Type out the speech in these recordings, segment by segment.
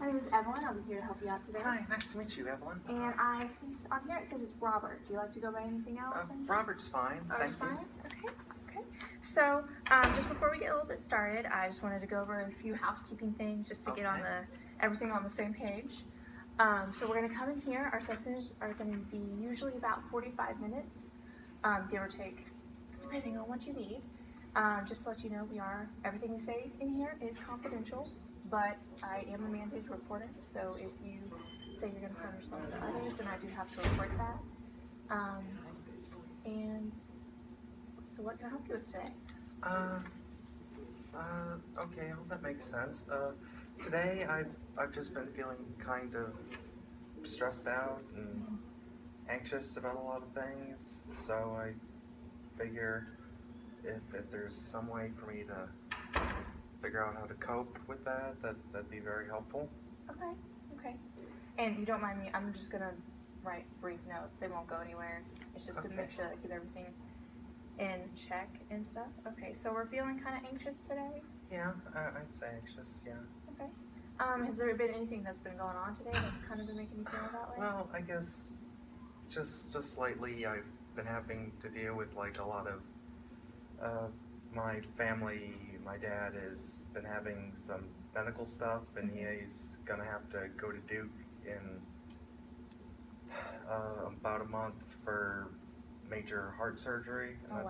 My name is Evelyn. I'm here to help you out today. Hi, nice to meet you, Evelyn. And on here it says it's Robert. Do you like to go by anything else? Robert's fine. Robert's Thank fine? you. Okay. So, just before we get a little bit started, I just wanted to go over a few housekeeping things just to get on everything on the same page. So we're going to come in here. Our sessions are going to be usually about 45 minutes, give or take, depending on what you need. Just to let you know, everything we say in here is confidential, but I am a mandated reporter, so if you say you're going to harm yourself or others, then I do have to report that. And so what can I help you with today? Okay, I hope that makes sense. Today I've just been feeling kind of stressed out and anxious about a lot of things, so I figure if there's some way for me to figure out how to cope with that'd be very helpful. Okay. And you don't mind me, I'm just gonna write brief notes. They won't go anywhere. It's just to make sure that I keep everything in check and stuff. Okay, so we're feeling kind of anxious today? Yeah, I'd say anxious, yeah. Okay. Has there been anything that's been going on today that's kind of been making you feel that way? Well, I guess just lately I've been having to deal with like a lot of my family. My dad has been having some medical stuff, and he's gonna have to go to Duke in about a month for major heart surgery, and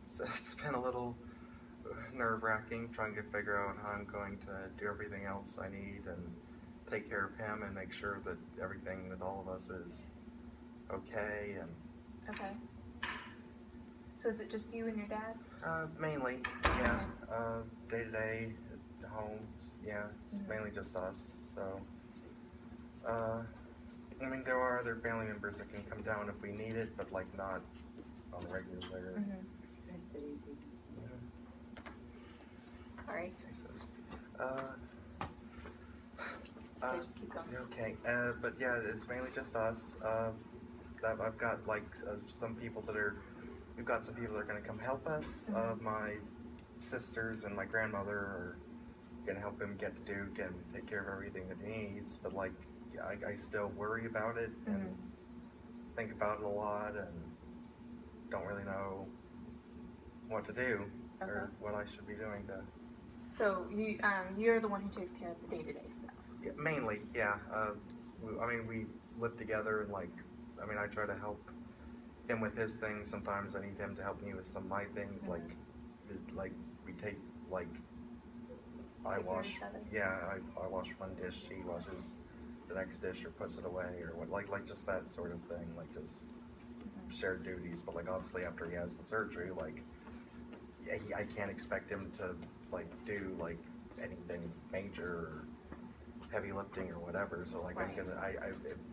it's been a little nerve-wracking trying to figure out how I'm going to do everything else I need and take care of him and make sure that everything with all of us is okay. And okay. So is it just you and your dad? Mainly, yeah. Day to day, at home, yeah. It's mainly just us. So, I mean, there are other family members that can come down if we need it, but like not on a regular. Sorry. Okay, just keep going. Okay, but yeah, it's mainly just us. I've got like some people that are. We've got some people that are going to come help us. My sisters and my grandmother are going to help him get to Duke and take care of everything that he needs. But like, I still worry about it and think about it a lot and don't really know what to do or what I should be doing to. So you're the one who takes care of the day-to-day stuff. Yeah, mainly, yeah. I mean, we live together and like, I mean, I try to help him with his things. Sometimes I need him to help me with some of my things, like we take like I wash one dish, he washes the next dish or puts it away or what, like just that sort of thing, like just shared duties. But like obviously after he has the surgery, like I can't expect him to like do like anything major or heavy lifting or whatever, so like I'm gonna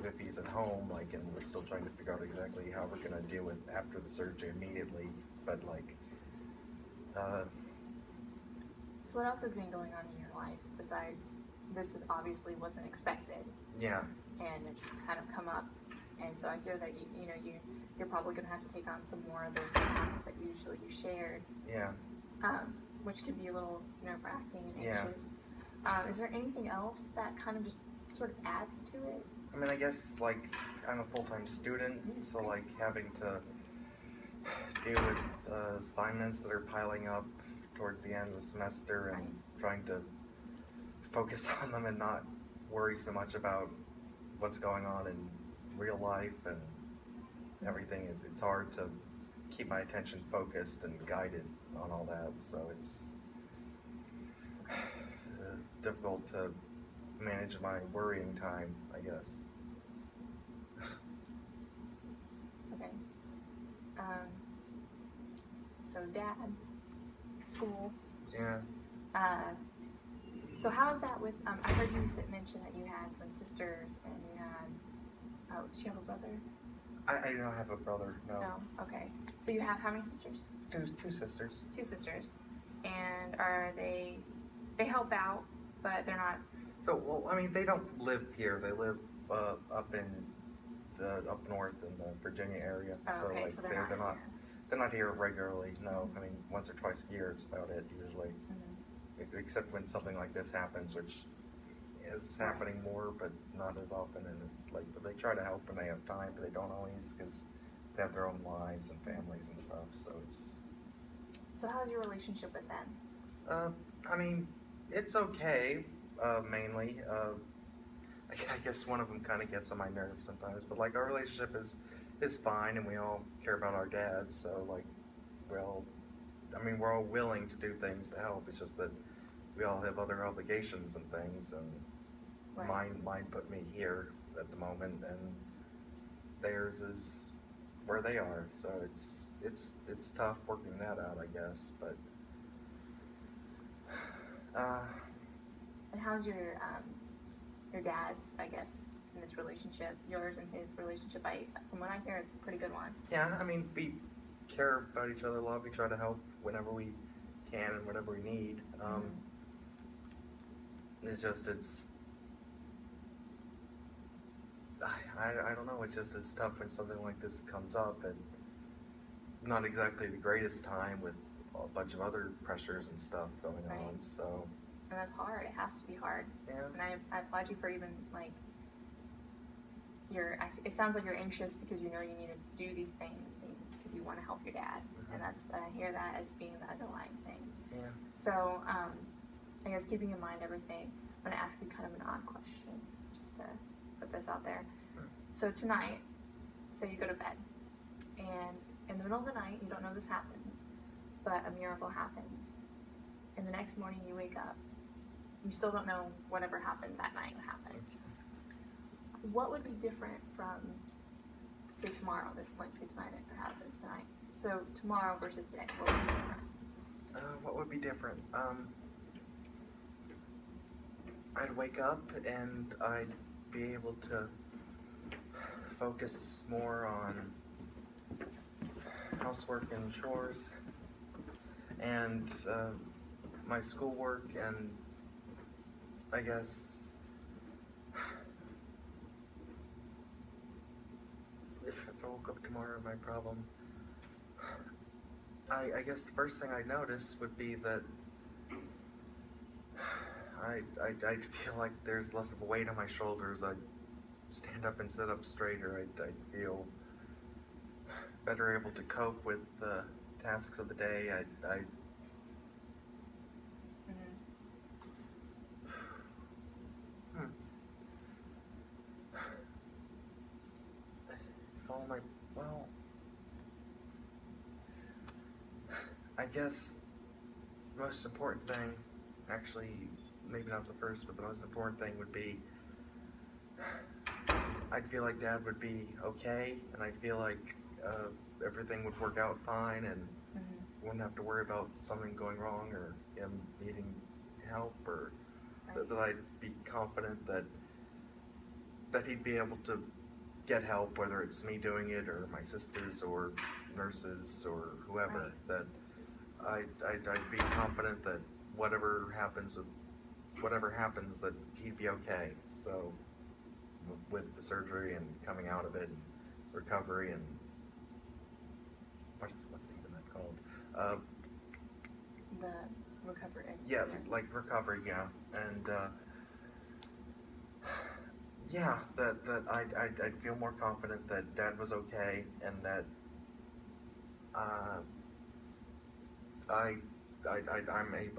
if he's at home, like, and we're still trying to figure out exactly how we're gonna deal with after the surgery immediately, but like so what else has been going on in your life besides this? Is obviously wasn't expected, and it's kind of come up, and so I hear that you're probably gonna have to take on some more of those tasks that usually you shared, which can be a little nerve-wracking and anxious. Is there anything else that kind of just sort of adds to it? I mean, I guess like I'm a full-time student, so like having to deal with assignments that are piling up towards the end of the semester and trying to focus on them and not worry so much about what's going on in real life and everything it's hard to keep my attention focused and guided on all that, so it's difficult to manage my worrying time, I guess. Okay. So dad, school. Yeah. So how's that with, I heard you mention that you had some sisters and you had, did you have a brother? I don't have a brother, no. No, okay. So you have how many sisters? Two sisters. Two sisters. And are they help out, but they're not. So, well, I mean, they don't live here. They live up north in the Virginia area. Oh, okay. So like they're not here regularly. No, I mean once or twice a year. It's about it usually. Except when something like this happens, which is Right. happening more, but not as often. And like, but they try to help when they have time, but they don't always because they have their own lives and families and stuff. So it's. So how's your relationship with them? I mean, it's okay. Mainly, I guess one of them kind of gets on my nerves sometimes. But like our relationship is fine, and we all care about our dads. So like, well, I mean, we're all willing to do things to help. It's just that we all have other obligations and things, and Right. mine put me here at the moment, and theirs is where they are. So it's tough working that out, I guess. But uh, And how's your dad's, I guess, in this relationship, yours and his relationship? From what I hear, it's a pretty good one. yeah, I mean, we care about each other a lot. We try to help whenever we can and whatever we need. It's just I don't know. It's tough when something like this comes up, and not exactly the greatest time with a bunch of other pressures and stuff going Right. on. So And that's hard. It has to be hard. yeah, And I applaud you for even like it sounds like you're anxious because you know you need to do these things because you want to help your dad, and I hear that as being the underlying thing. yeah. So I guess keeping in mind everything, I'm gonna ask you kind of an odd question just to put this out there. So tonight, say you go to bed, and in the middle of the night, you don't know this happens, but a miracle happens, and the next morning you wake up, you still don't know whatever happened that night happened. What would be different from, say, tomorrow? Let's say tonight it happens tonight. So tomorrow versus today, what would be different? What would be different? I'd wake up and I'd be able to focus more on housework and chores and my schoolwork, and I guess if I woke up tomorrow, my problem, I guess the first thing I'd notice would be that I'd feel like there's less of a weight on my shoulders. I'd stand up and sit up straighter. I'd feel better able to cope with the tasks of the day. I'd follow my, well, I guess the most important thing, actually, maybe not the first, but the most important thing would be I'd feel like Dad would be okay, and I'd feel like everything would work out fine, and wouldn't have to worry about something going wrong or him needing help, or that I'd be confident that he'd be able to get help, whether it's me doing it or my sisters or nurses or whoever. That I'd be confident that whatever happens, that he'd be okay. So with the surgery and coming out of it, and recovery, and what's even that called? The recovery. Yeah, like recovery, yeah, and yeah, that I'd feel more confident that Dad was okay, and that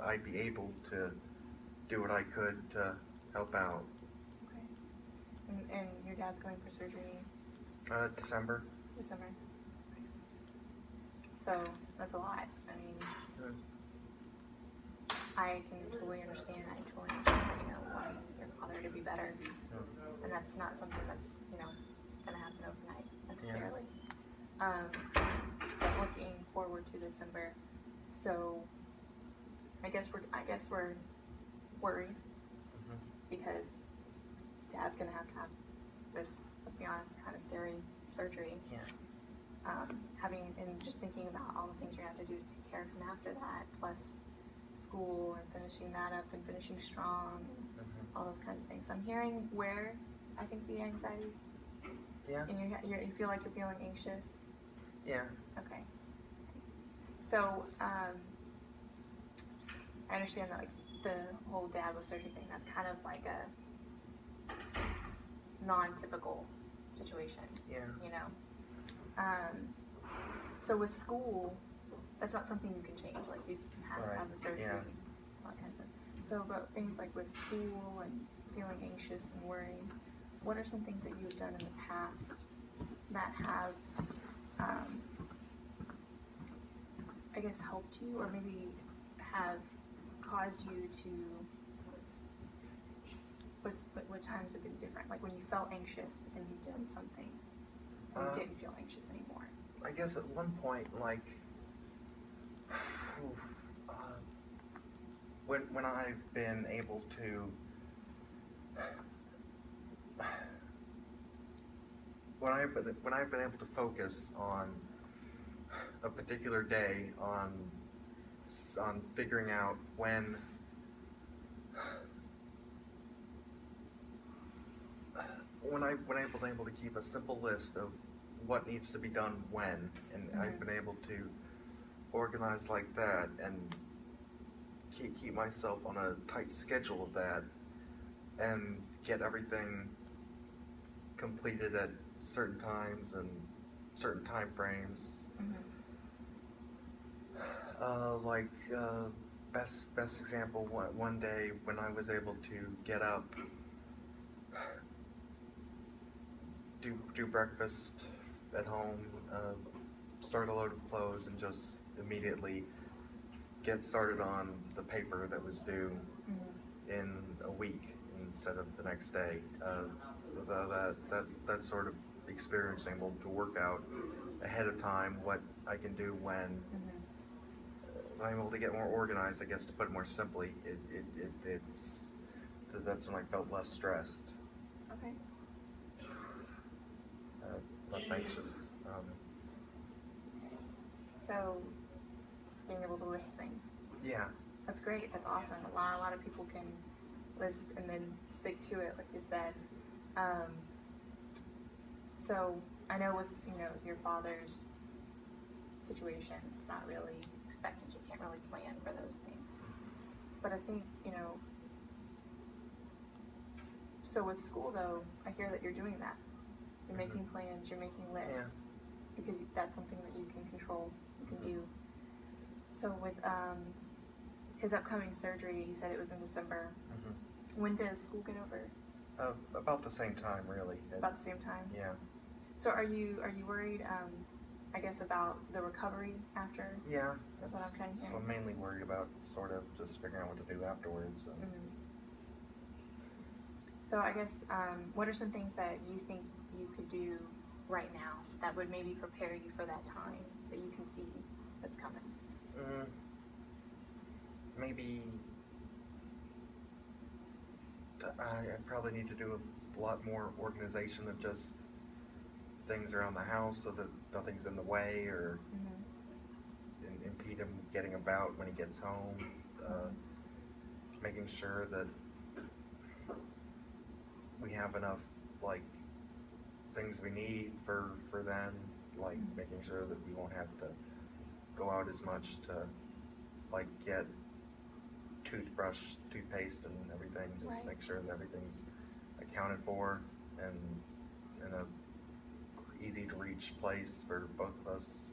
I'd be able to do what I could to help out. Okay. And your dad's going for surgery December. December. So that's a lot. I mean, I can totally understand. I totally understand, wanting your father to be better, and that's not something that's gonna happen overnight necessarily. But looking forward to December, so I guess we're worried because Dad's gonna have this, let's be honest, kind of scary surgery. Yeah. And just thinking about all the things you're gonna have to do to take care of him after that, plus school and finishing that up and finishing strong, and all those kinds of things. So I'm hearing where I think the anxiety's. Yeah. And you feel like you're feeling anxious. Yeah. Okay. So I understand that, like, the whole dad with surgery thing. That's kind of like non-typical situation. Yeah. You know. So with school, that's not something you can change. Like he has to have the surgery. Yeah. All that kind of stuff. So, but things like with school and feeling anxious and worried, what are some things that you've done in the past that have, I guess, helped you, or maybe have caused you to? What times have been different? Like when you felt anxious, but then you've done something, or you didn't feel anxious anymore. I guess at one point, like, when I've been able to, when I've been able to focus on a particular day on figuring out when I've been able to keep a simple list of what needs to be done when, and I've been able to organize like that and keep myself on a tight schedule of that and get everything completed at certain times and certain time frames. Best example, one day when I was able to get up, do breakfast at home, start a load of clothes, and just immediately get started on the paper that was due in a week instead of the next day. That sort of experience, I'm able to work out ahead of time what I can do when I'm able to get more organized. I guess, to put it more simply, that's when I felt less stressed. Okay. Less anxious. So, being able to list things. Yeah. That's great. That's awesome. A lot of people can list and then stick to it, like you said. So I know with your father's situation, it's not really expected. You can't really plan for those things. But I think So with school, though, I hear that you're doing that. You're making plans. You're making lists because that's something that you can control. You can do. So with his upcoming surgery, you said it was in December. When does school get over? About the same time, really. About the same time. Yeah. So are you worried? I guess about the recovery after. Yeah. That's what I'm kind of hearing. So I'm mainly worried about sort of just figuring out what to do afterwards. So I guess what are some things that you think you could do right now that would maybe prepare you for that time that you can see that's coming? Maybe I probably need to do a lot more organization of just things around the house so that nothing's in the way or impede him getting about when he gets home. Making sure that we have enough things we need for them, making sure that we won't have to go out as much to get toothbrush, toothpaste, and everything. Just make sure that everything's accounted for and in a easy to reach place for both of us.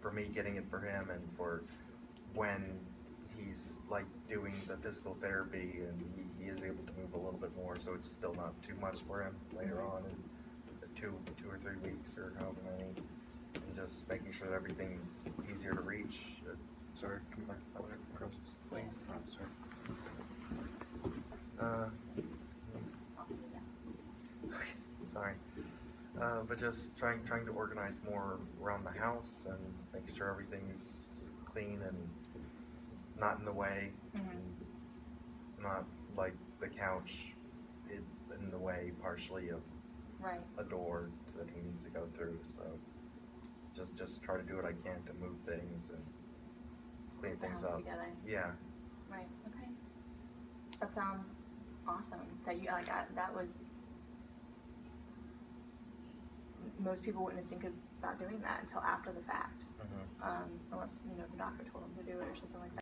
For me getting it for him, and for when he's doing the physical therapy and he is able to move a little bit more, so it's still not too much for him later on in 2 or 3 weeks or however many, and just making sure that everything's easier to reach. Sorry, come back. Please. Sorry. Sorry. But just trying to organize more around the house and making sure everything's clean and not in the way, not like the couch in the way partially of a door that he needs to go through. So just try to do what I can to move things and clean things up. Together. Yeah. Right. Okay. That sounds awesome. That you that was. Most people wouldn't think about doing that until after the fact, unless the doctor told them to do it or something like that.